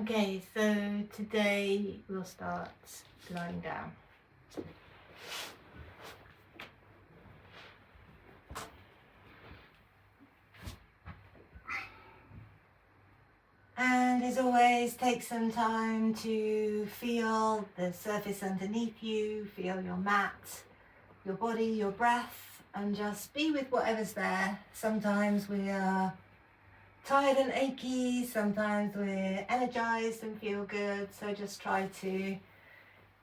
Okay, so today we'll start lying down. And as always, take some time to feel the surface underneath you, feel your mat, your body, your breath, and just be with whatever's there. Sometimes we are tired and achy, sometimes we're energized and feel good, so just try to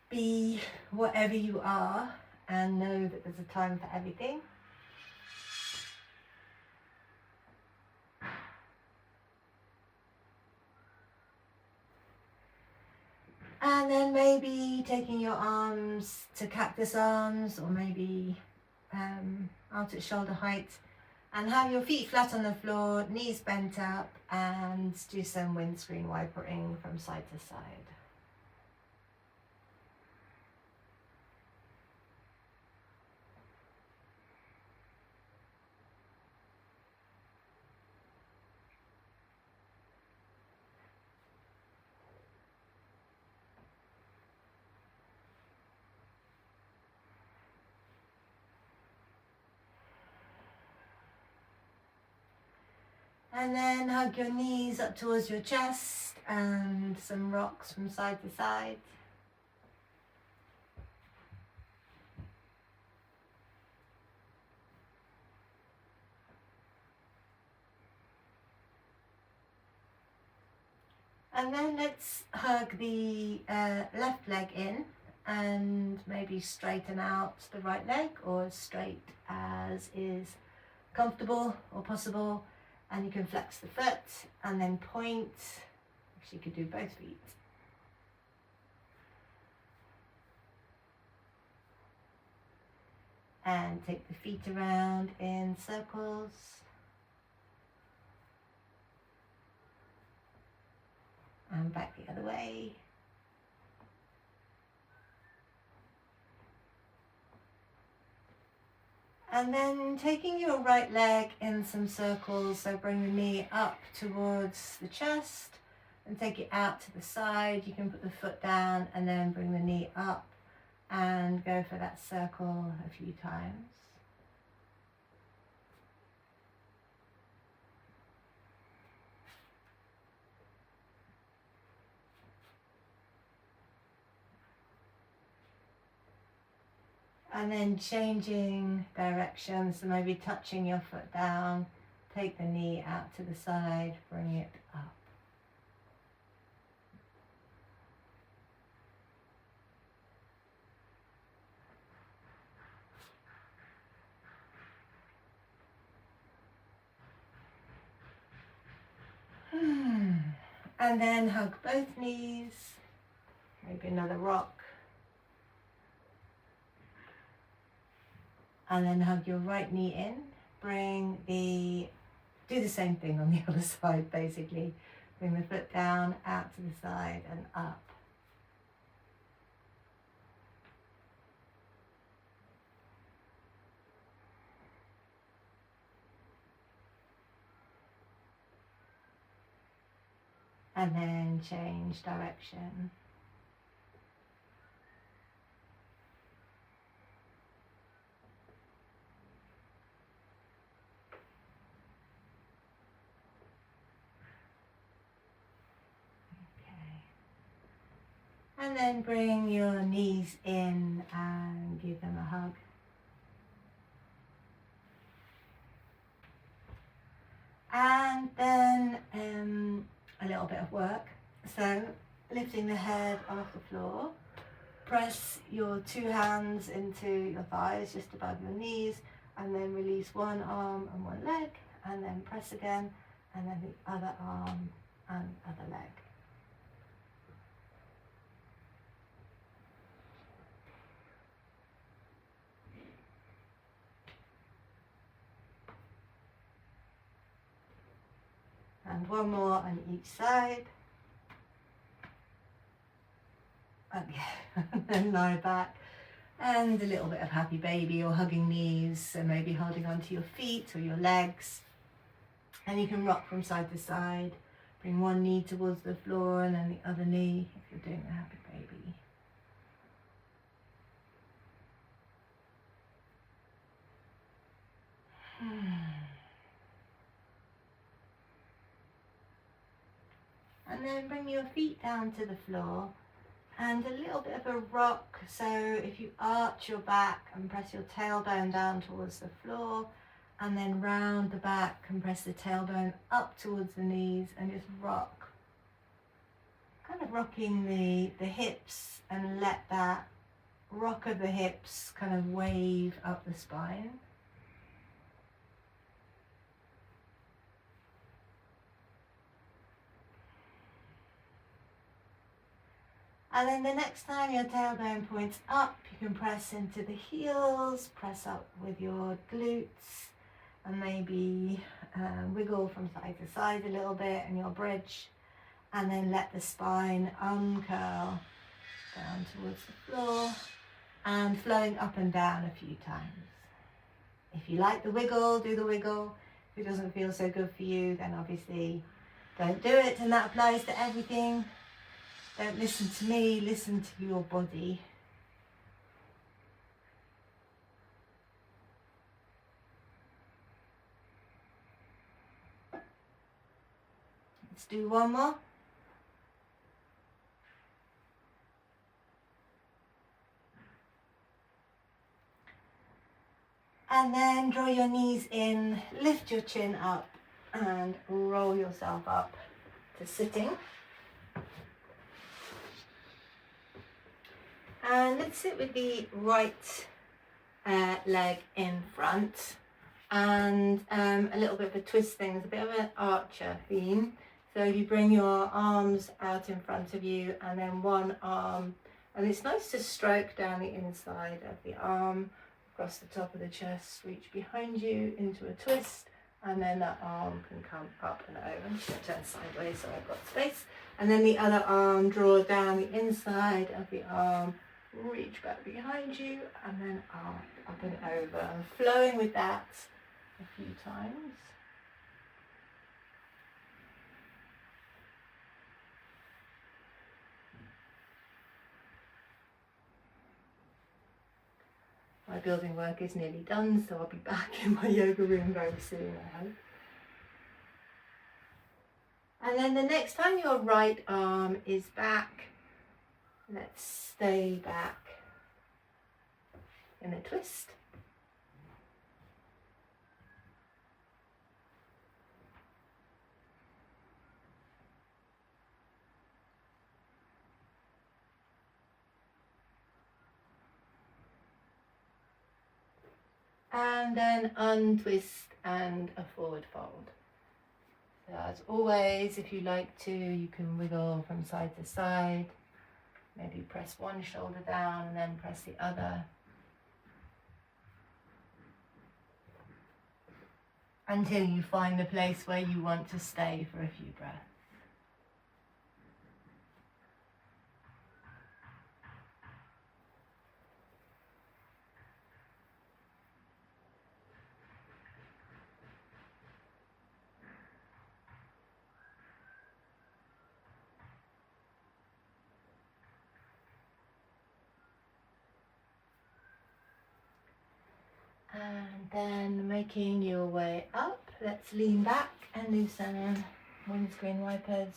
be whatever you are and know that there's a time for everything. And then maybe taking your arms to cactus arms, or maybe out at shoulder height, and have your feet flat on the floor, knees bent up, and do some windscreen wipering from side to side. And then hug your knees up towards your chest and some rocks from side to side. And then let's hug the left leg in and maybe straighten out the right leg, or as straight as is comfortable or possible. And you can flex the foot and then point. Actually, you could do both feet. And take the feet around in circles. And back the other way. And then taking your right leg in some circles, so bring the knee up towards the chest and take it out to the side. You can put the foot down and then bring the knee up and go for that circle a few times. And then changing direction, so maybe touching your foot down, take the knee out to the side, bring it up. And then hug both knees, maybe another rock. And then hug your right knee in, do the same thing on the other side basically. Bring the foot down, out to the side and up. And then change direction. And then bring your knees in and give them a hug. And then a little bit of work. So lifting the head off the floor, press your two hands into your thighs just above your knees, and then release one arm and one leg, and then press again, and then the other arm and other leg. And one more on each side. Okay, and then lie back. And a little bit of happy baby or hugging knees, so maybe holding onto your feet or your legs. And you can rock from side to side, Bring one knee towards the floor and then the other knee if you're doing the happy baby. And then bring your feet down to the floor and a little bit of a rock. So if you arch your back and press your tailbone down towards the floor, and then round the back and press the tailbone up towards the knees and just rock. Kind of rocking the hips, and let that rock of the hips kind of wave up the spine. And then the next time your tailbone points up, you can press into the heels, press up with your glutes, and maybe wiggle from side to side a little bit in your bridge, and then let the spine uncurl down towards the floor and flowing up and down a few times. If you like the wiggle, do the wiggle. If it doesn't feel so good for you, then obviously don't do it, and that applies to everything. Don't listen to me, listen to your body. Let's do one more. And then draw your knees in, lift your chin up, and roll yourself up to sitting. And let's sit with the right leg in front, and a little bit of a twist thing. There's a bit of an archer theme. So you bring your arms out in front of you, and then one arm, and it's nice to stroke down the inside of the arm, across the top of the chest, reach behind you into a twist, and then that arm can come up and over. I'm just going to turn sideways so I've got space. And then the other arm, draw down the inside of the arm, reach back behind you, and then up and over, and flowing with that a few times. My building work is nearly done, so I'll be back in my yoga room very soon, I hope. And then the next time your right arm is back, let's stay back in a twist. And then untwist and a forward fold. So as always, if you like to, you can wiggle from side to side. Maybe press one shoulder down and then press the other. Until you find the place where you want to stay for a few breaths. And then making your way up, let's lean back and do some windscreen wipers.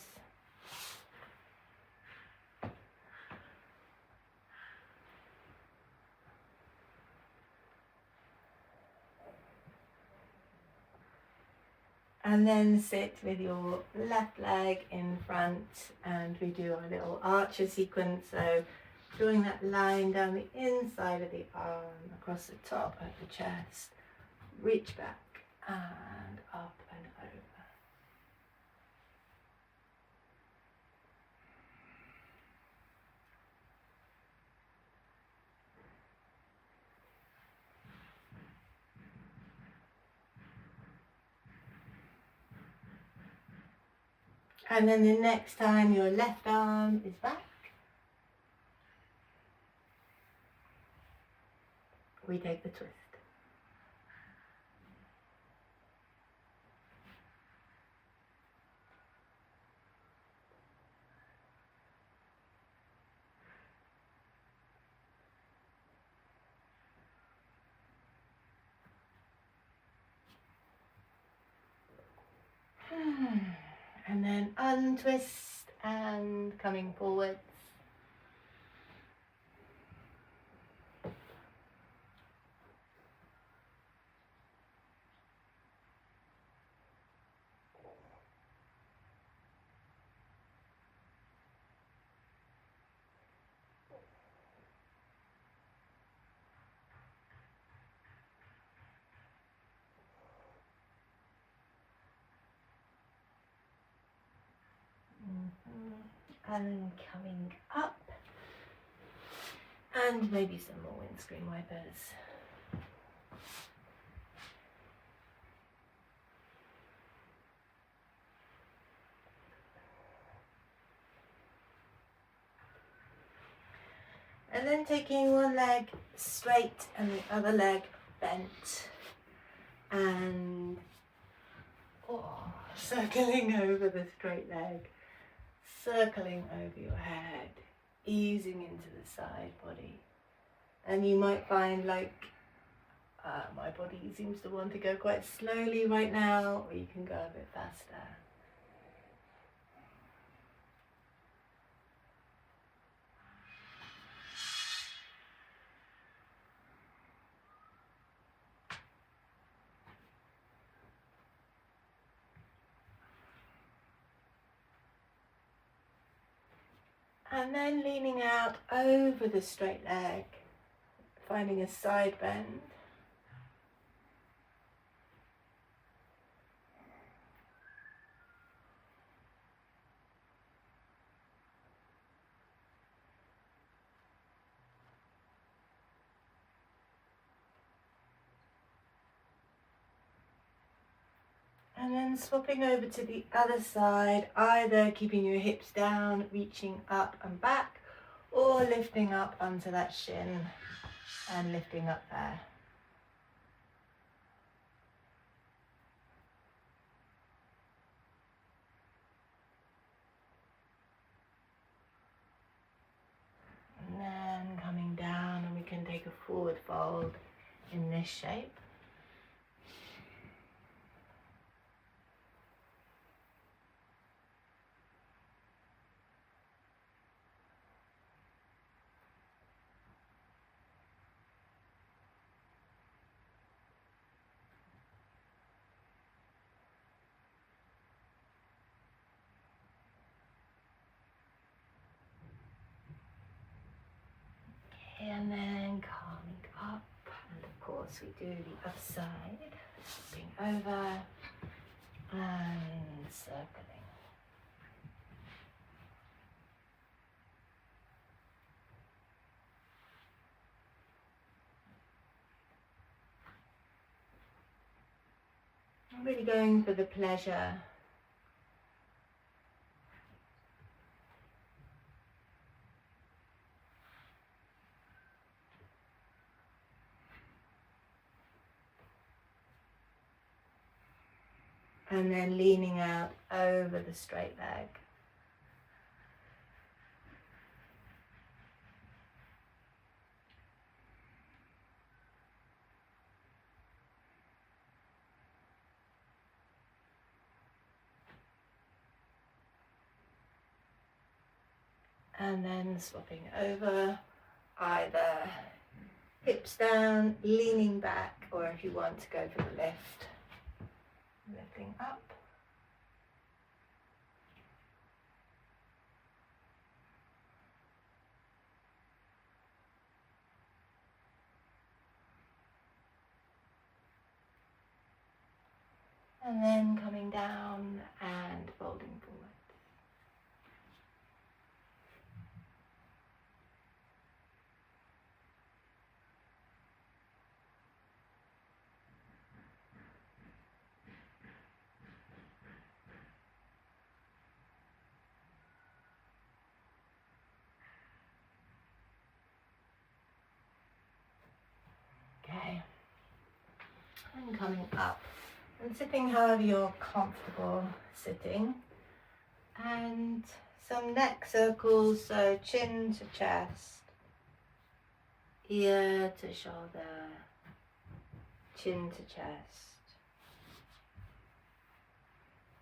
And then sit with your left leg in front, and we do our little archer sequence. So drawing that line down the inside of the arm, across the top of the chest, reach back and up and over. And then the next time your left arm is back, we take the twist. And then untwist and coming forwards. And coming up, and maybe some more windscreen wipers. And then taking one leg straight and the other leg bent, and circling over the straight leg, circling over your head, easing into the side body. And you might find like my body seems to want to go quite slowly right now, or you can go a bit faster. And then leaning out over the straight leg, finding a side bend. And then swapping over to the other side, either keeping your hips down, reaching up and back, or lifting up onto that shin and lifting up there. And then coming down, and we can take a forward fold in this shape. And then coming up, and of course we do the other side, flipping over and circling. I'm really going for the pleasure. And then leaning out over the straight leg. And then swapping over, either hips down, leaning back, or if you want to go for the lift, lifting up. And then coming down and folding forward. Okay. And coming up and sitting however you're comfortable sitting. And some neck circles, so chin to chest, ear to shoulder, chin to chest,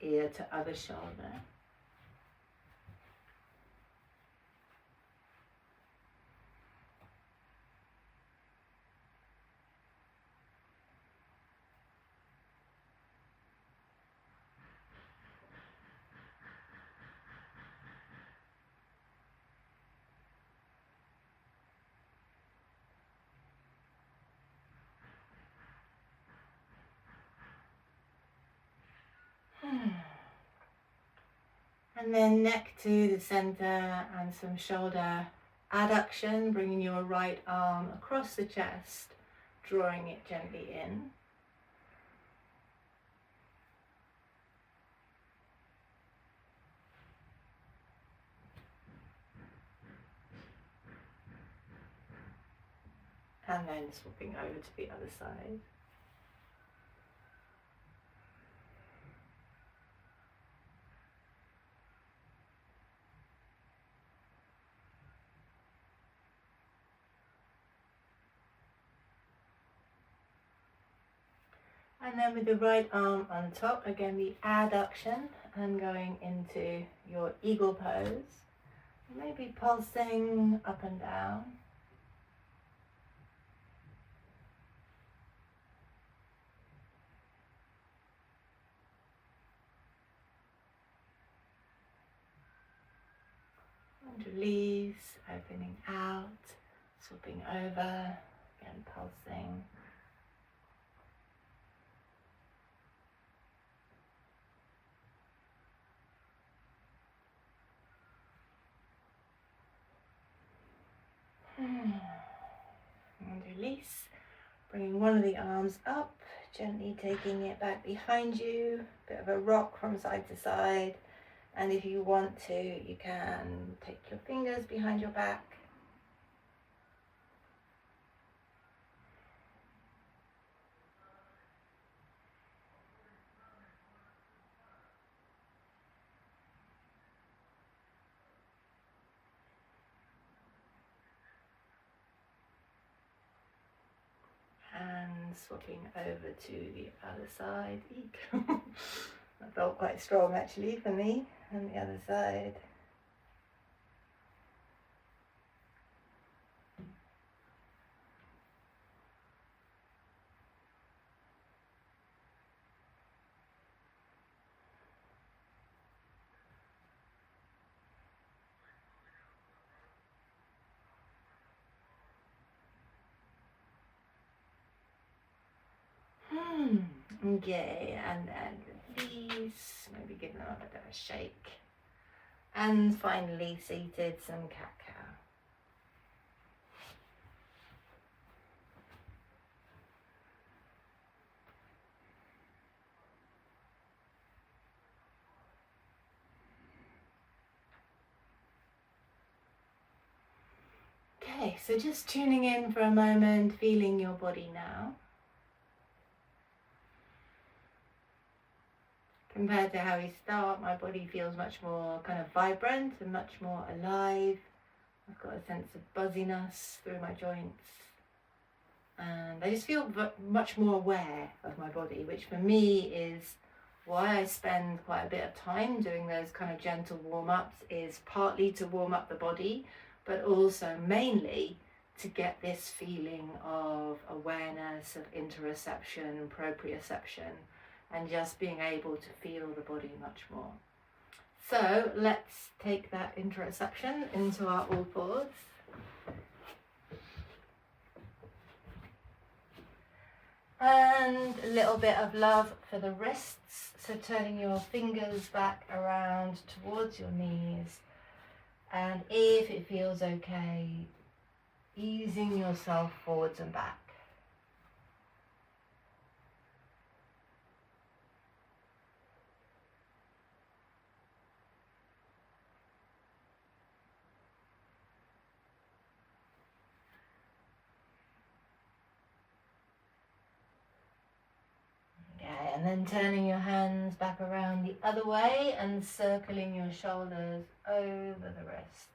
ear to other shoulder. And then neck to the center and some shoulder adduction, bringing your right arm across the chest, drawing it gently in. And then swapping over to the other side. And then with the right arm on top, again the adduction, and going into your eagle pose. Maybe pulsing up and down. And release, opening out, swapping over, again pulsing. And release, bringing one of the arms up, gently taking it back behind you, bit of a rock from side to side. And if you want to, you can take your fingers behind your back. And swapping over to the other side. That felt quite strong actually for me. And the other side. Okay, and then release, maybe give them a bit of a shake. And finally, seated, some cat-cow. Okay, so just tuning in for a moment, feeling your body now. Compared to how we start, my body feels much more kind of vibrant and much more alive. I've got a sense of buzziness through my joints. And I just feel much more aware of my body, which for me is why I spend quite a bit of time doing those kind of gentle warm-ups, is partly to warm up the body, but also mainly to get this feeling of awareness, of interoception, proprioception, and just being able to feel the body much more. So let's take that interoception into our all fours. And a little bit of love for the wrists, so turning your fingers back around towards your knees, and if it feels okay, easing yourself forwards and back. Okay, and then turning your hands back around the other way and circling your shoulders over the wrists.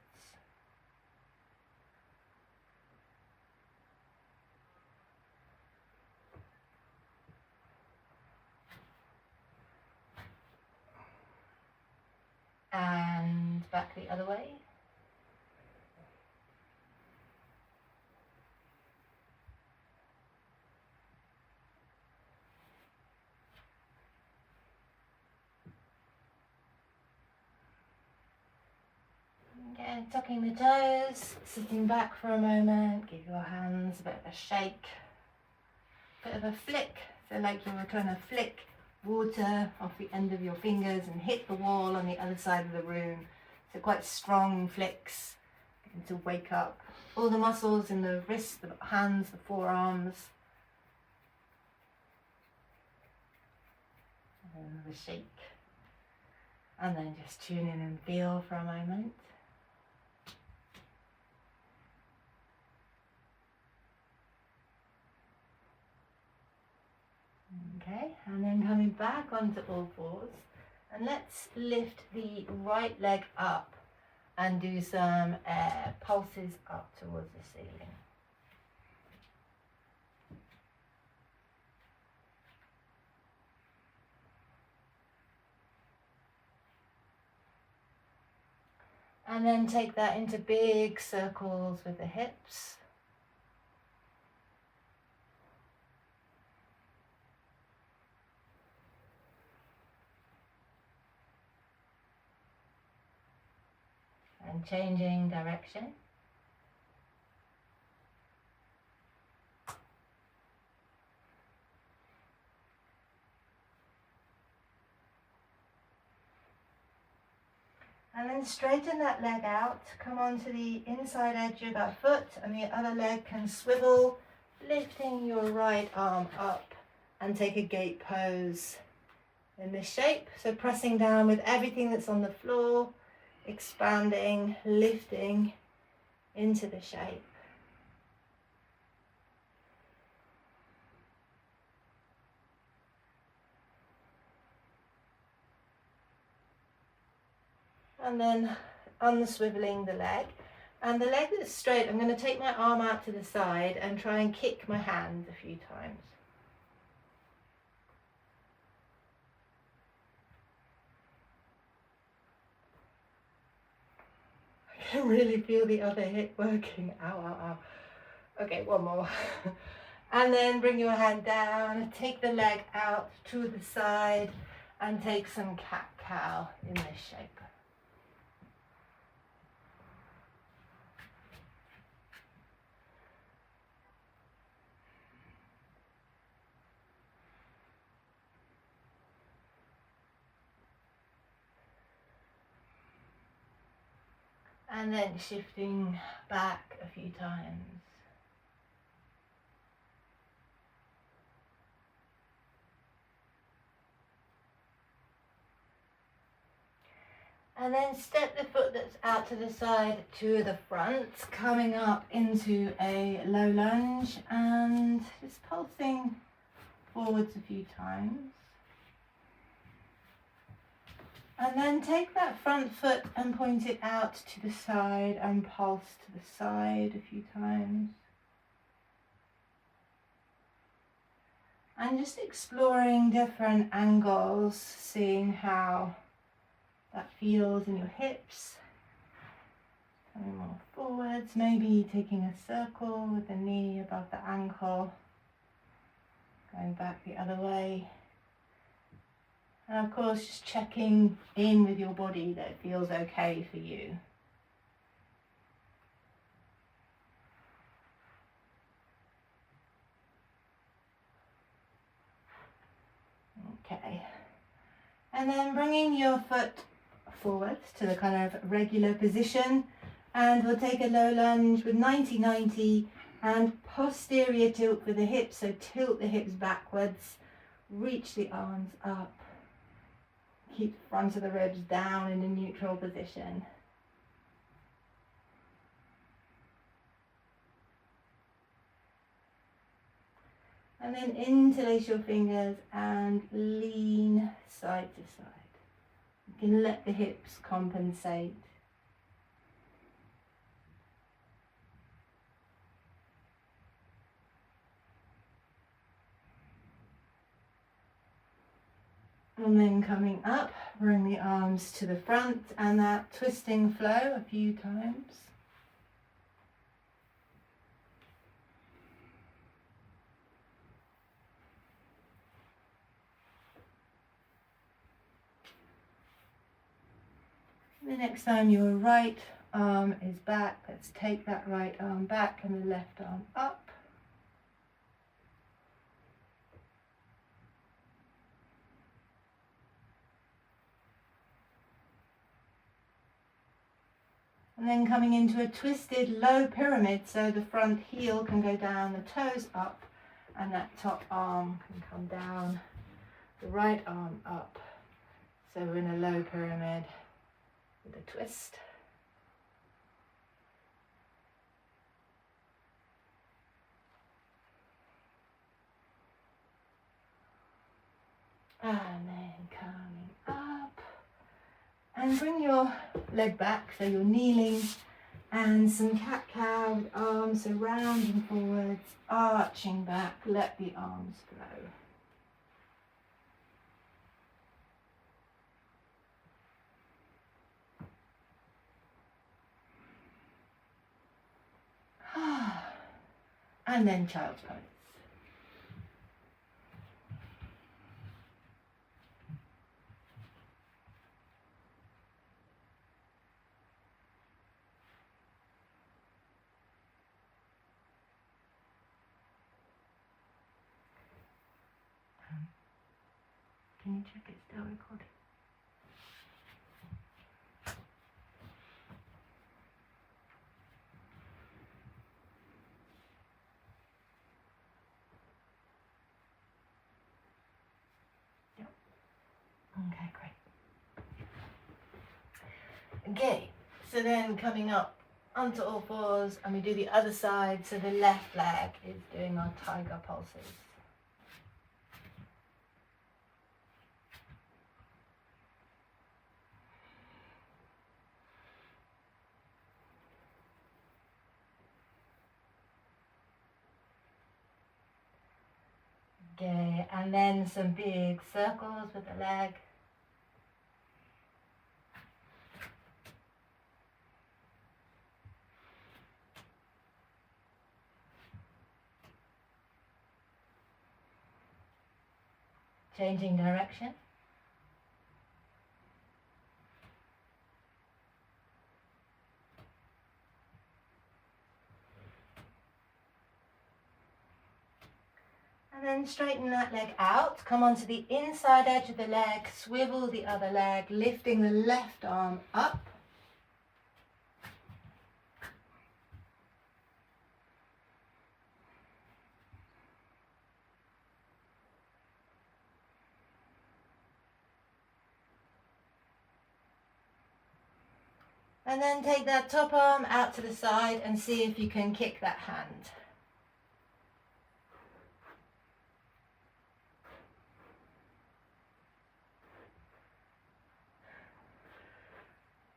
the other way. Again, tucking the toes, sitting back for a moment, give your hands a bit of a shake, bit of a flick, so like you were trying to flick water off the end of your fingers and hit the wall on the other side of the room. So quite strong flicks to wake up all the muscles in the wrists, the hands, the forearms. And the shake. And then just tune in and feel for a moment. Okay, and then coming back onto all fours, and let's lift the right leg up and do some pulses up towards the ceiling. And then take that into big circles with the hips. And changing direction. And then straighten that leg out, come onto the inside edge of that foot, and the other leg can swivel, lifting your right arm up, and take a gate pose in this shape. So pressing down with everything that's on the floor, expanding, lifting into the shape. And then unswiveling the leg. And the leg that's straight, I'm going to take my arm out to the side and try and kick my hand a few times. I can really feel the other hip working. Ow, ow, ow. Okay, one more. And then bring your hand down, take the leg out to the side, and take some cat-cow in this shape. And then shifting back a few times. And then step the foot that's out to the side to the front, coming up into a low lunge and just pulsing forwards a few times. And then take that front foot and point it out to the side and pulse to the side a few times. And just exploring different angles, seeing how that feels in your hips. Coming more forwards, maybe taking a circle with the knee above the ankle. Going back the other way. And of course, just checking in with your body that it feels okay for you. Okay. And then bringing your foot forwards to the kind of regular position. And we'll take a low lunge with 90-90 and posterior tilt with the hips. So tilt the hips backwards, reach the arms up. Keep the front of the ribs down in a neutral position. And then interlace your fingers and lean side to side. You can let the hips compensate. And then coming up, bring the arms to the front and that twisting flow a few times. The next time your right arm is back, let's take that right arm back and the left arm up. And then coming into a twisted low pyramid, so the front heel can go down, the toes up, and that top arm can come down, the right arm up. So we're in a low pyramid with a twist. And then coming up. And bring your leg back, so you're kneeling, and some cat-cow with arms around and forwards, arching back, let the arms flow. And then child's pose. Can you check it's still recording? Yep. Okay, great. Okay, so then coming up onto all fours, and we do the other side, so the left leg is doing our tiger pulses. Okay, and then some big circles with the leg. Changing direction. And then straighten that leg out, come onto the inside edge of the leg, swivel the other leg, lifting the left arm up. And then take that top arm out to the side and see if you can kick that hand.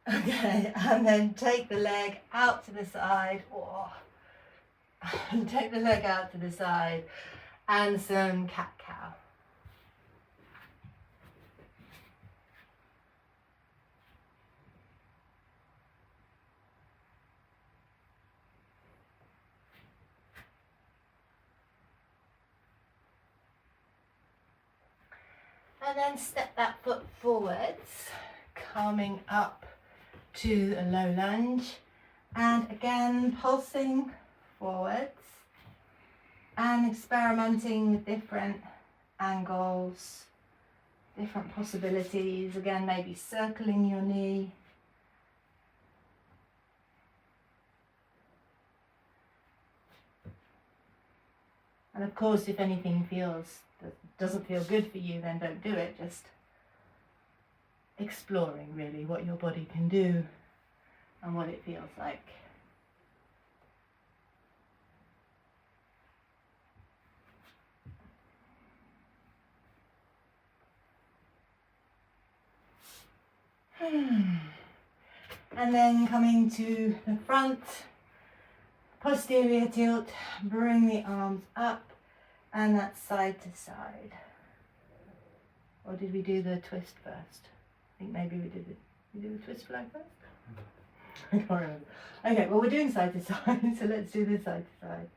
Okay, and then take the leg out to the side, and take the leg out to the side, and some cat-cow. And then step that foot forwards, coming up to a low lunge, and again pulsing forwards and experimenting with different angles, different possibilities. Again, maybe circling your knee. And of course, if anything doesn't feel good for you, then don't do it. Just exploring really what your body can do and what it feels like. And then coming to the front, posterior tilt, bring the arms up, and that's side to side. Or did we do the twist first? I think maybe we did the twist flag first? I can't remember. Okay, well we're doing side to side, so let's do this side to side.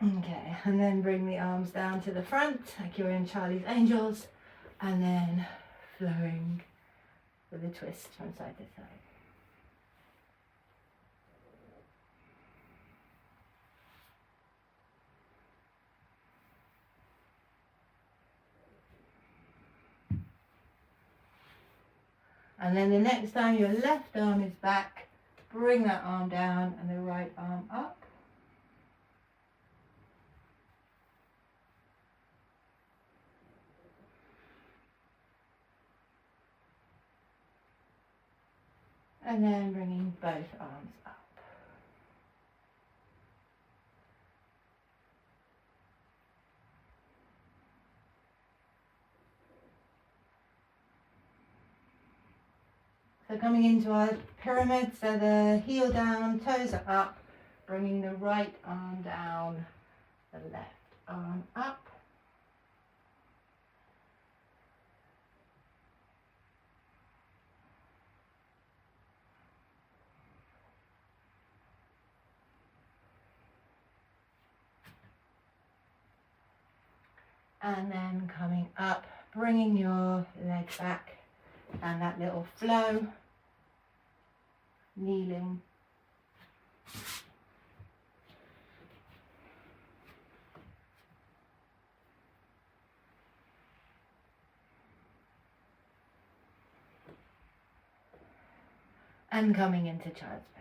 Okay, and then bring the arms down to the front, like you're in Charlie's Angels, and then flowing with a twist from side to side. And then the next time your left arm is back, bring that arm down and the right arm up. And then bringing both arms up. So coming into our pyramid, so the heel down, toes are up, bringing the right arm down, the left arm up. And then coming up, bringing your leg back and that little flow, kneeling. And coming into child's pose.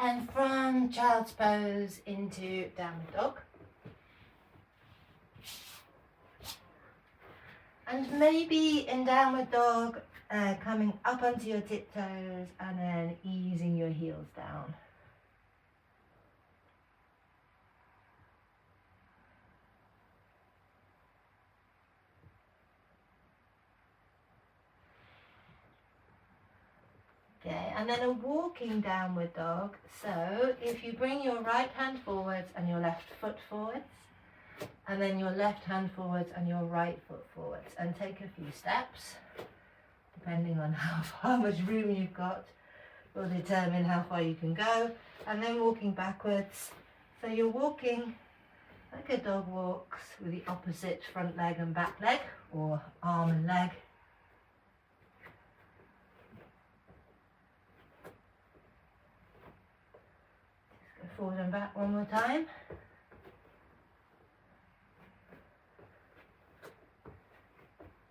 And from child's pose into downward dog. And maybe in downward dog, coming up onto your tiptoes and then easing your heels down. Okay, and then a walking downward dog. So if you bring your right hand forwards and your left foot forwards, and then your left hand forwards and your right foot forwards, and take a few steps, depending on how much room you've got, will determine how far you can go. And then walking backwards. So you're walking like a dog walks with the opposite front leg and back leg, or arm and leg. Forward and back one more time.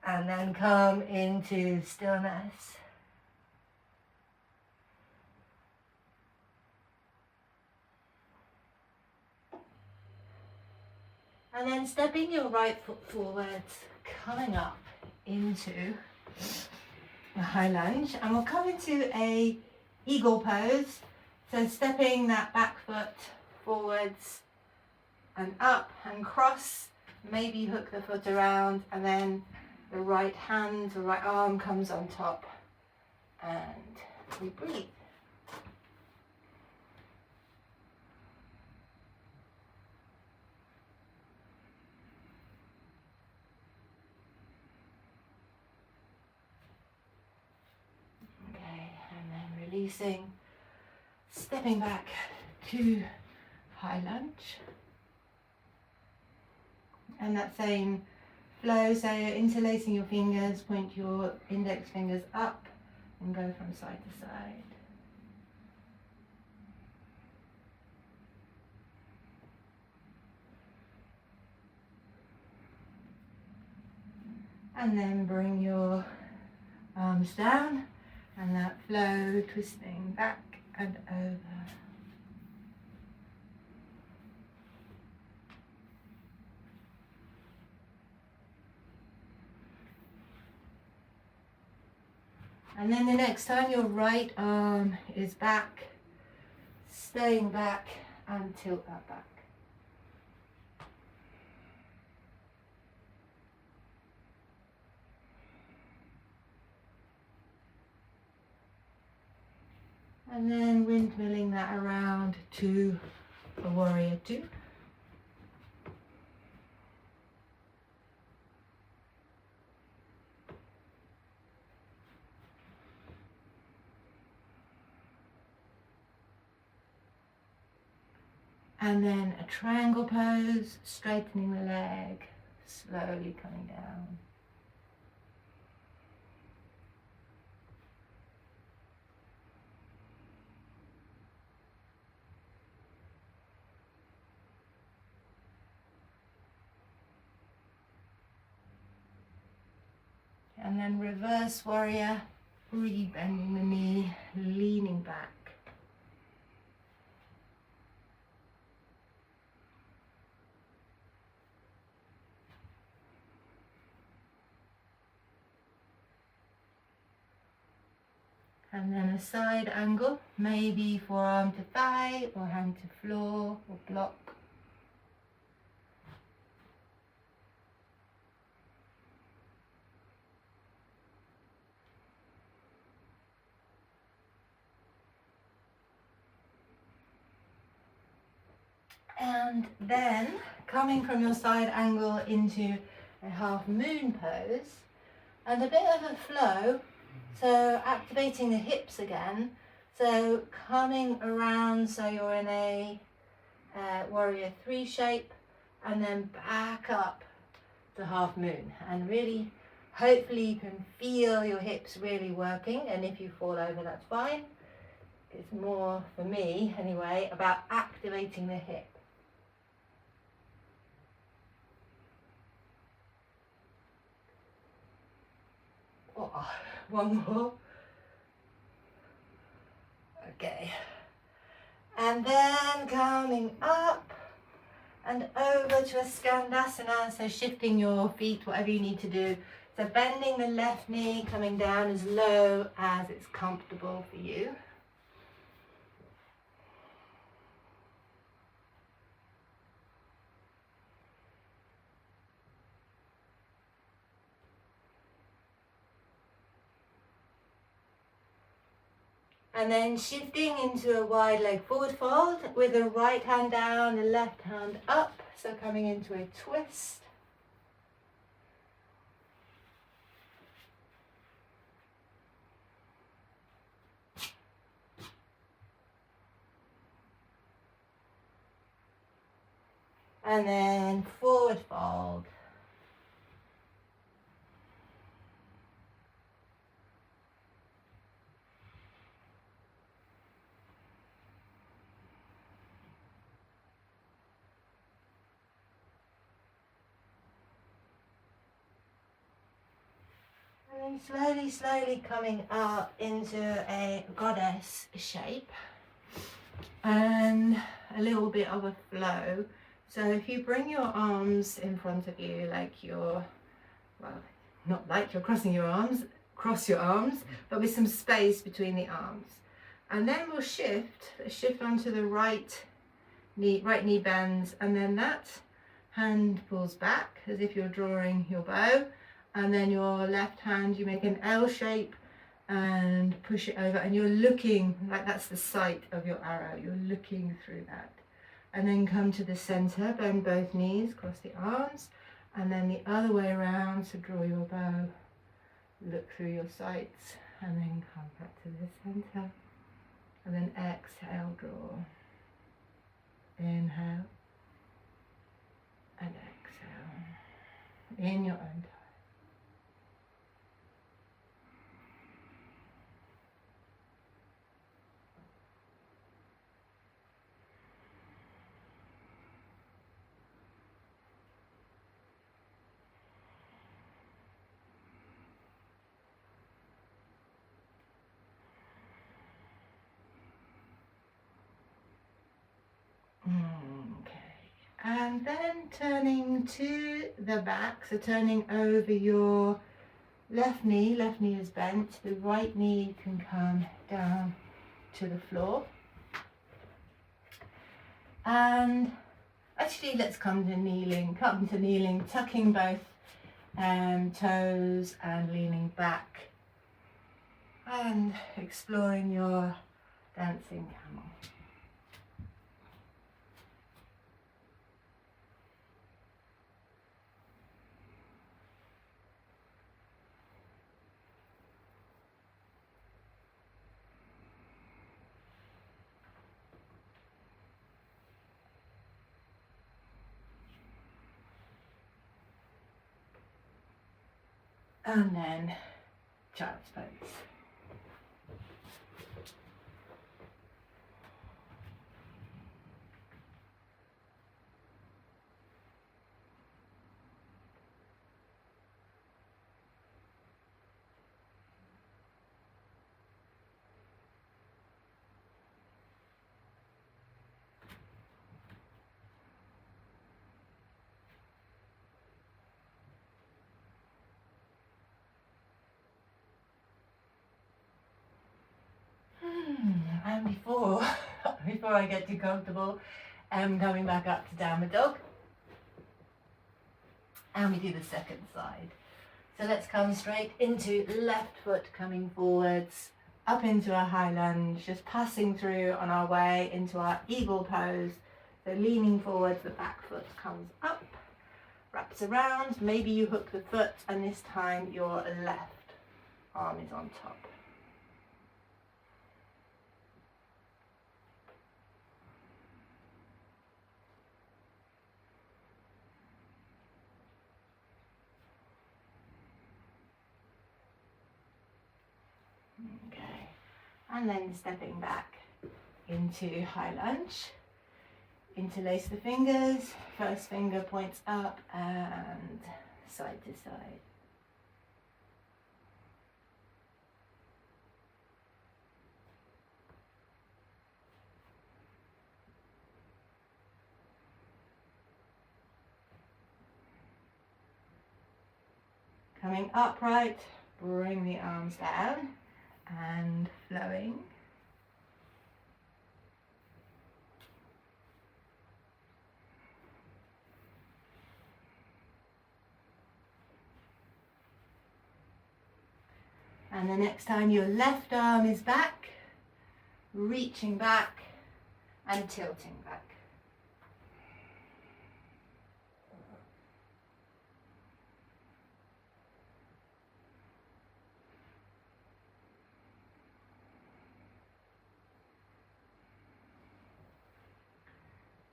And then come into stillness. And then stepping your right foot forwards, coming up into a high lunge. And we'll come into a eagle pose. So stepping that back foot forwards and up and cross, maybe hook the foot around, and then the right hand, the right arm comes on top, and we breathe. Okay, and then releasing. Stepping back to high lunge. And that same flow, so you're interlacing your fingers, point your index fingers up and go from side to side. And then bring your arms down and that flow, twisting back and over. And then the next time your right arm is back, staying back, and tilt that back. And then windmilling that around to a warrior two. And then a triangle pose, straightening the leg, slowly coming down. And then reverse warrior, re-bending the knee, leaning back. And then a side angle, maybe forearm to thigh or hand to floor or block. And then coming from your side angle into a half moon pose and a bit of a flow. So activating the hips again. So coming around so you're in a warrior three shape and then back up to half moon. And really, hopefully you can feel your hips really working. And if you fall over, that's fine. It's more, for me anyway, about activating the hip. Oh, one more. Okay. And then coming up and over to a Skandasana, so shifting your feet, whatever you need to do. So bending the left knee, coming down as low as it's comfortable for you. And then shifting into a wide leg forward fold with the right hand down, the left hand up. So coming into a twist. And then forward fold. And slowly coming up into a goddess shape and a little bit of a flow. So if you bring your arms in front of you like you're, well, not like you're crossing your arms, cross your arms, but with some space between the arms. And then we'll shift onto the right knee bends, and then that hand pulls back as if you're drawing your bow. And then your left hand, you make an L shape and push it over, and you're looking like that's the sight of your arrow. You're looking through that. And then come to the center, bend both knees, cross the arms, and then the other way around. So draw your bow, look through your sights, and then come back to the center. And then exhale, draw. Inhale and exhale in your own time. And then turning to the back, so turning over your Left knee is bent. The right knee can come down to the floor. And actually, let's come to kneeling, tucking both toes and leaning back and exploring your dancing camel. And then child's pose. And before I get too comfortable, I'm coming back up to downward dog. And we do the second side. So let's come straight into left foot coming forwards, up into a high lunge, just passing through on our way into our eagle pose. So leaning forwards, the back foot comes up, wraps around, maybe you hook the foot, and this time your left arm is on top. Okay, and then stepping back into high lunge. Interlace the fingers, first finger points up and side to side. Coming upright, bring the arms down and flowing. And the next time your left arm is back, reaching back and tilting back.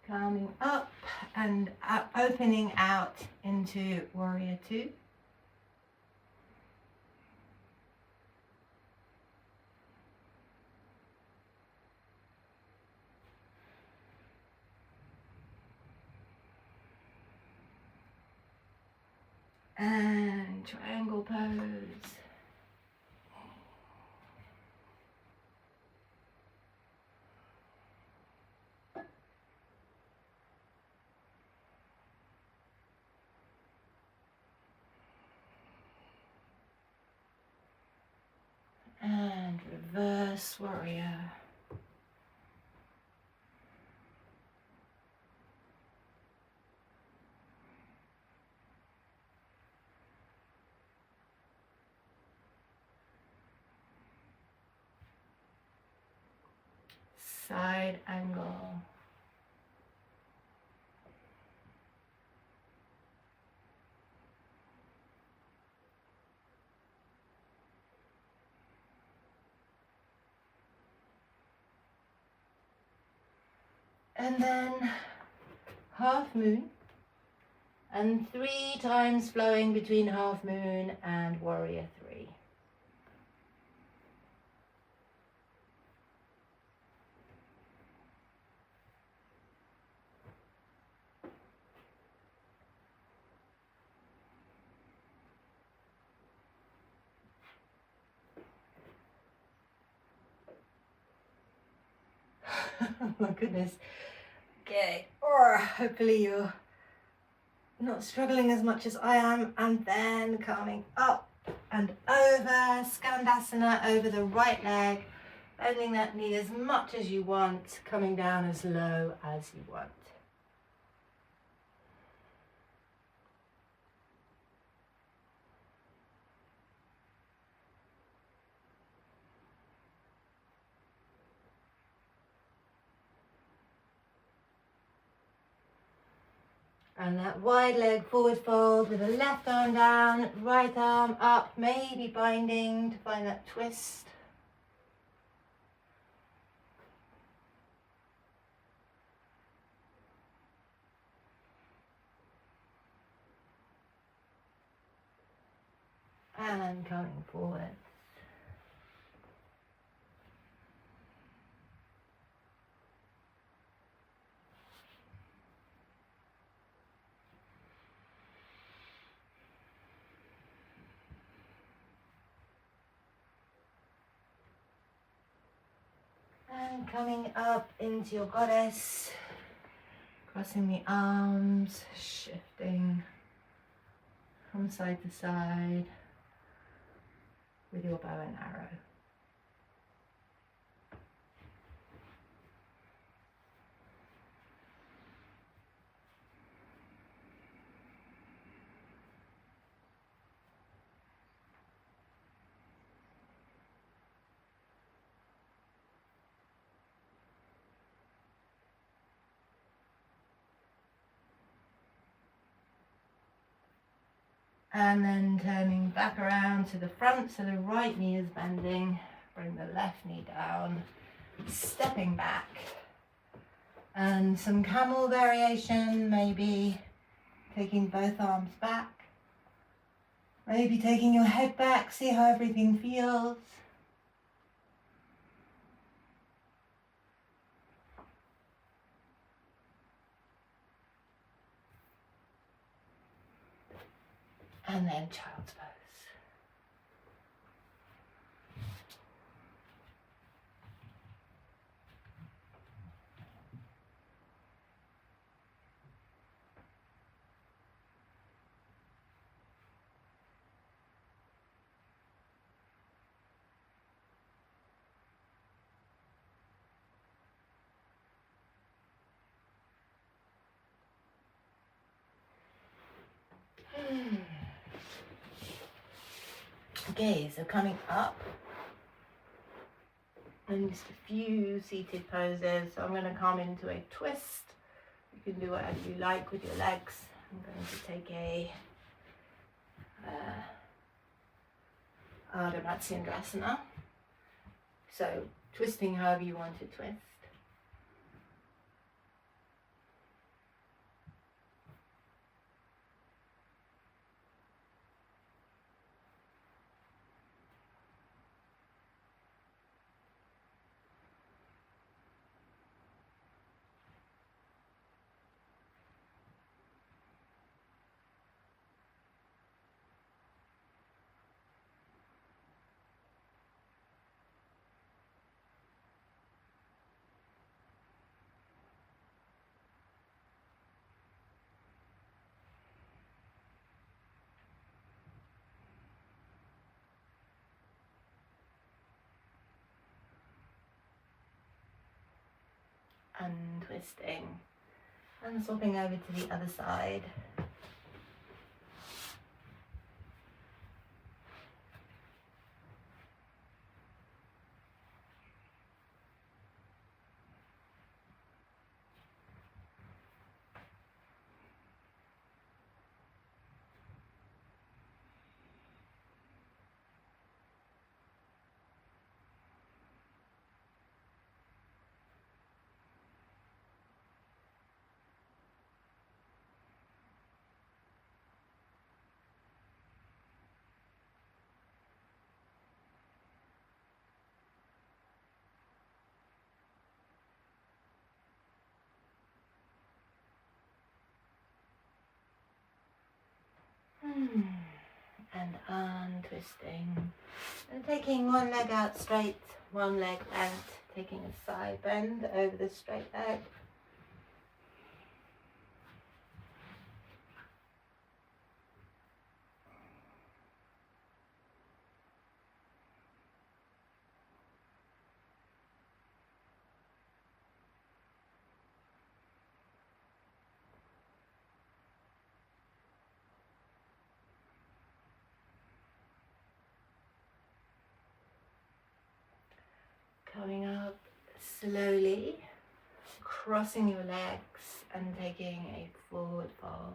Coming up and opening out into Warrior Two. And triangle pose. And reverse warrior. Side angle. And then half moon, and 3 times flowing between half moon and warrior 3. Oh my goodness. Okay, or hopefully you're not struggling as much as I am, and then coming up and over, Skandasana over the right leg, bending that knee as much as you want, coming down as low as you want. And that wide leg forward fold with the left arm down, right arm up, maybe binding to find that twist. And coming forward. And coming up into your goddess, crossing the arms, shifting from side to side with your bow and arrow. And then turning back around to the front, so the right knee is bending. Bring the left knee down, stepping back. And some camel variation, maybe taking both arms back. Maybe taking your head back, see how everything feels. And then child's pose. Okay, so coming up, and just a few seated poses. So I'm going to come into a twist. You can do whatever you like with your legs. I'm going to take a Ardha Matsyendrasana. So twisting however you want to twist. Untwisting and swapping over to the other side. And untwisting. And taking one leg out straight, one leg bent, taking a side bend over the straight leg. slowly crossing your legs and taking a forward fold.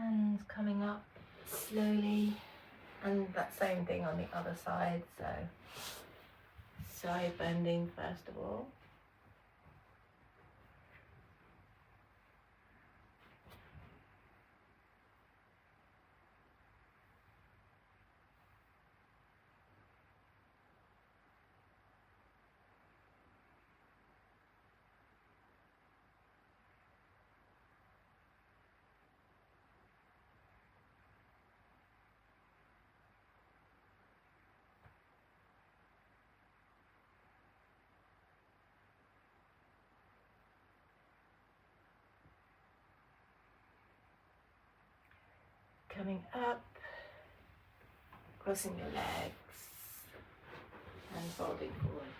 And coming up slowly, and that same thing on the other side, so side bending first of all. Coming up, crossing your legs and folding forwards.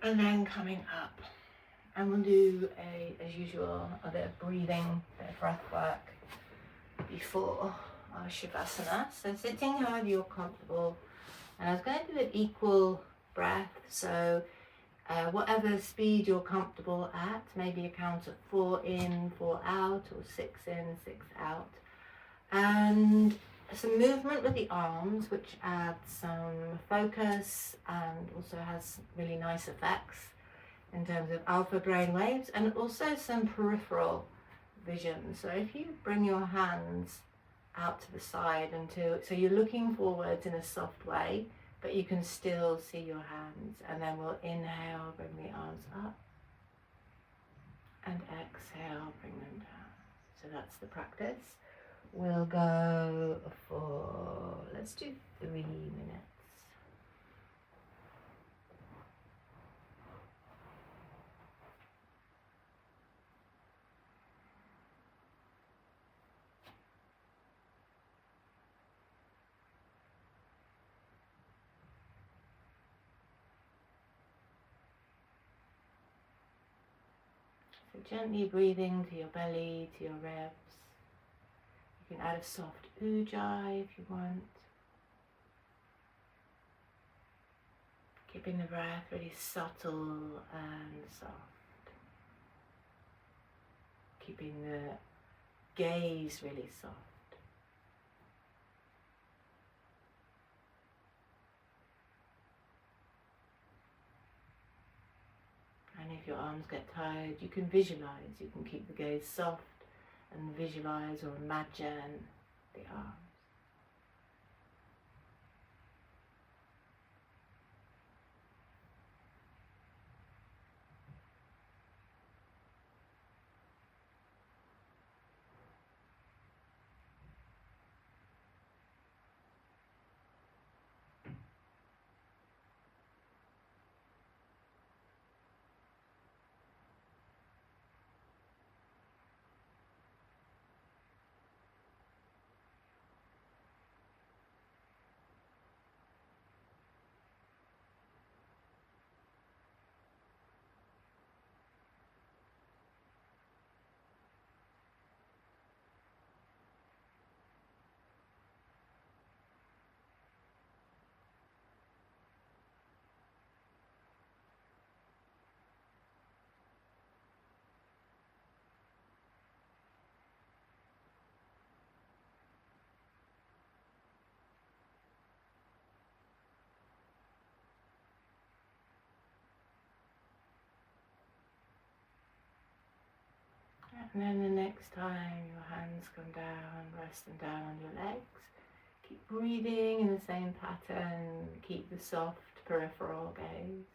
And then coming up, and we'll do as usual, a bit of breathing, a bit of breath work before our Shavasana. So sitting however you're comfortable, and I was going to do an equal breath, so whatever speed you're comfortable at, maybe a count of 4 in, 4 out, or 6 in, 6 out. And some movement with the arms, which adds some focus and also has really nice effects in terms of alpha brain waves, and also some peripheral vision. So if you bring your hands out to the side so you're looking forwards in a soft way, but you can still see your hands, and then we'll inhale, bring the arms up, and exhale, bring them down. So that's the practice. We'll go for, let's do 3 minutes. So gently breathing to your belly, to your ribs. You can add a soft ujjayi if you want. Keeping the breath really subtle and soft. Keeping the gaze really soft. And if your arms get tired, you can visualize. You can keep the gaze soft and visualize or imagine the arms. And then the next time your hands come down, rest them down on your legs. Keep breathing in the same pattern. Keep the soft peripheral gaze.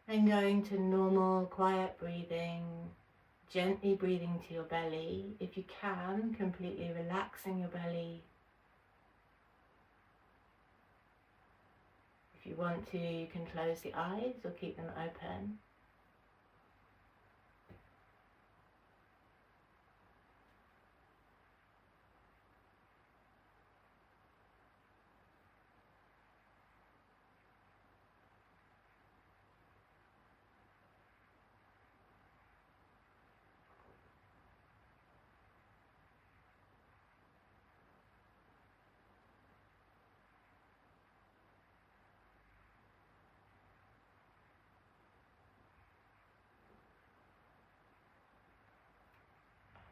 And going to normal, quiet breathing, gently breathing to your belly. If you can, completely relaxing your belly. If you want to, you can close the eyes or keep them open.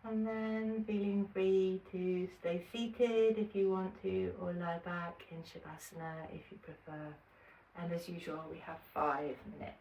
And then feeling free to stay seated if you want to, or lie back in Shavasana if you prefer. And as usual, we have 5 minutes.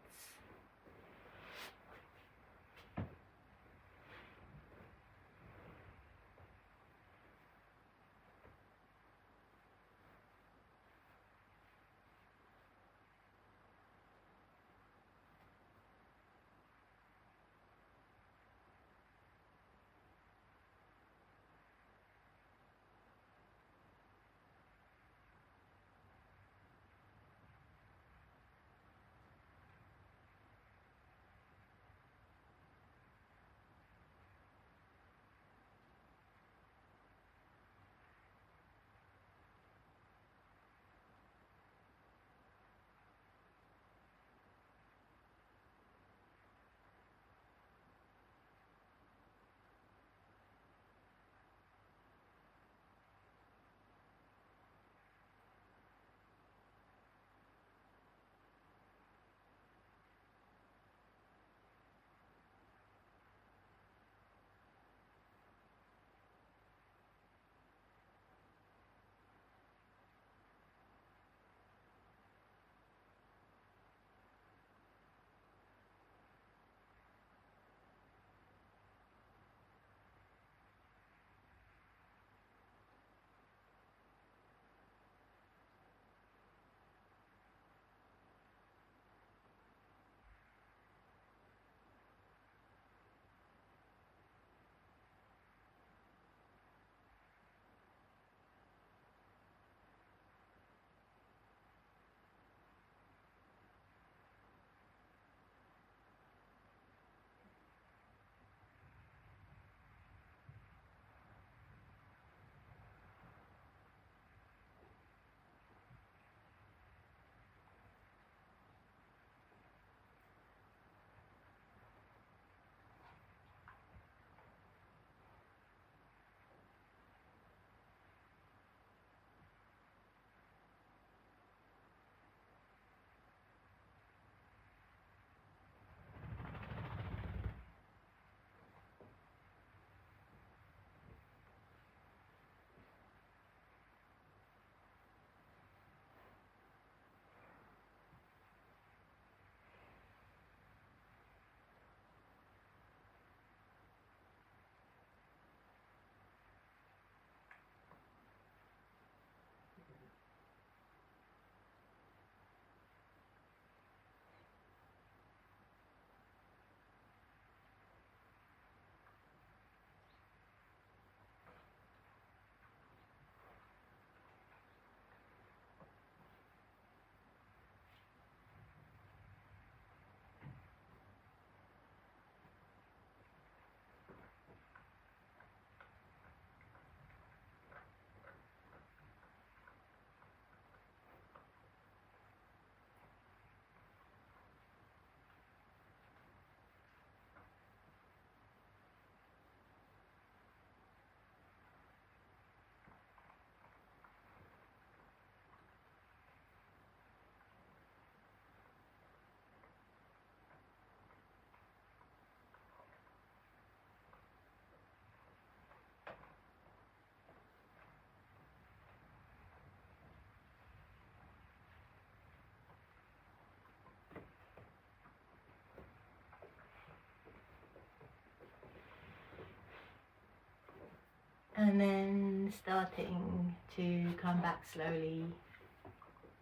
And then starting to come back slowly,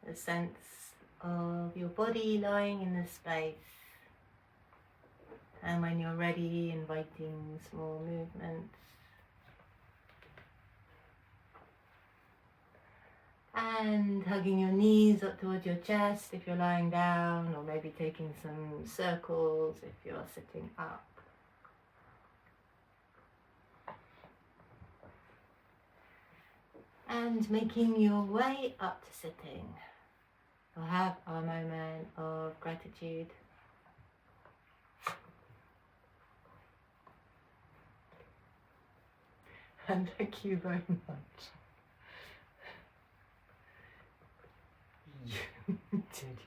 a sense of your body lying in the space. And when you're ready, inviting small movements. And hugging your knees up towards your chest if you're lying down, or maybe taking some circles if you're sitting up. And making your way up to sitting. We'll have our moment of gratitude. And thank you very much. You did